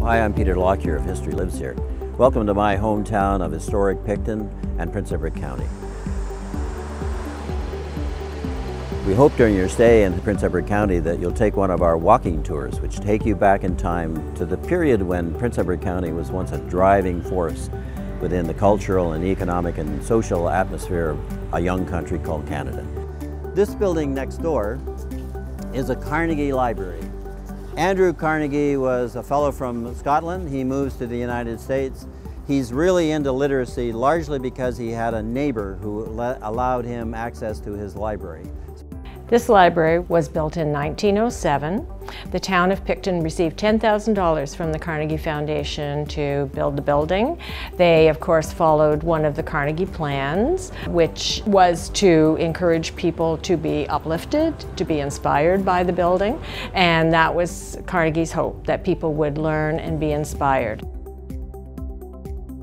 Hi, I'm Peter Lockyer of History Lives Here. Welcome to my hometown of historic Picton and Prince Edward County. We hope during your stay in Prince Edward County that you'll take one of our walking tours, which take you back in time to the period when Prince Edward County was once a driving force within the cultural and economic and social atmosphere of a young country called Canada. This building next door is a Carnegie Library. Andrew Carnegie was a fellow from Scotland. He moves to the United States. He's really into literacy largely because he had a neighbor who allowed him access to his library. This library was built in 1907. The town of Picton received $10,000 from the Carnegie Foundation to build the building. They, of course, followed one of the Carnegie plans, which was to encourage people to be uplifted, to be inspired by the building. And that was Carnegie's hope, that people would learn and be inspired.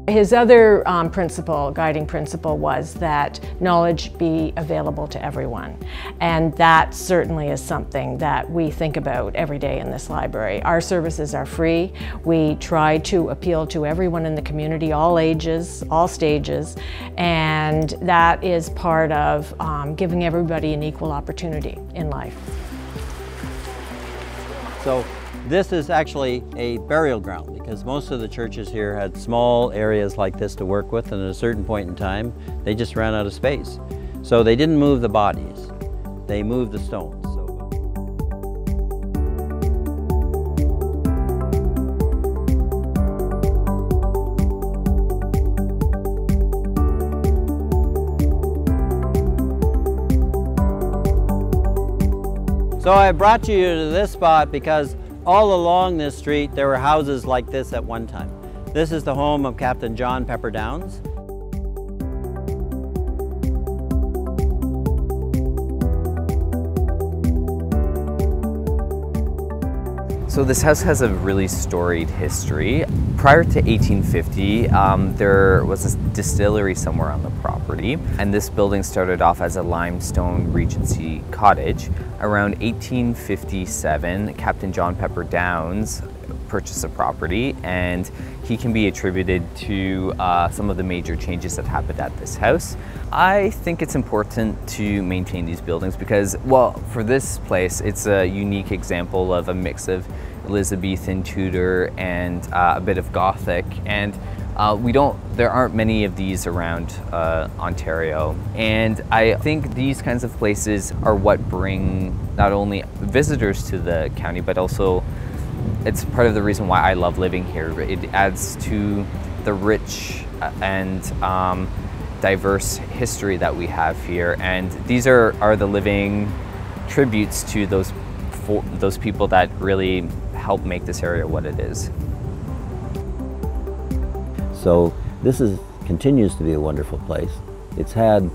His other guiding principle was that knowledge be available to everyone. And that certainly is something that we think about every day in this library. Our services are free. We try to appeal to everyone in the community, all ages, all stages, and that is part of giving everybody an equal opportunity in life. So this is actually a burial ground because most of the churches here had small areas like this to work with, and at a certain point in time they just ran out of space. So they didn't move the bodies, they moved the stones. So I brought you to this spot because all along this street there were houses like this at one time. This is the home of Captain John Pepper Downs. So this house has a really storied history. Prior to 1850, there was a distillery somewhere on the property, and this building started off as a limestone Regency cottage. Around 1857, Captain John Pepper Downs purchased the property, and he can be attributed to some of the major changes that happened at this house. I think it's important to maintain these buildings because, well, for this place, it's a unique example of a mix of Elizabethan, Tudor, and a bit of Gothic, and there aren't many of these around Ontario. And I think these kinds of places are what bring not only visitors to the county, but also it's part of the reason why I love living here. It adds to the rich and diverse history that we have here, and these are the living tributes to those people that really help make this area what it is. So this continues to be a wonderful place. It's had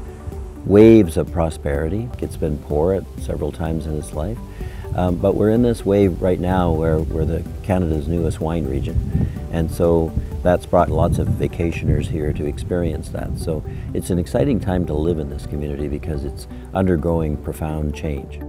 waves of prosperity. It's been poor several times in its life. But we're in this wave right now where we're Canada's newest wine region. And so that's brought lots of vacationers here to experience that. So it's an exciting time to live in this community because it's undergoing profound change.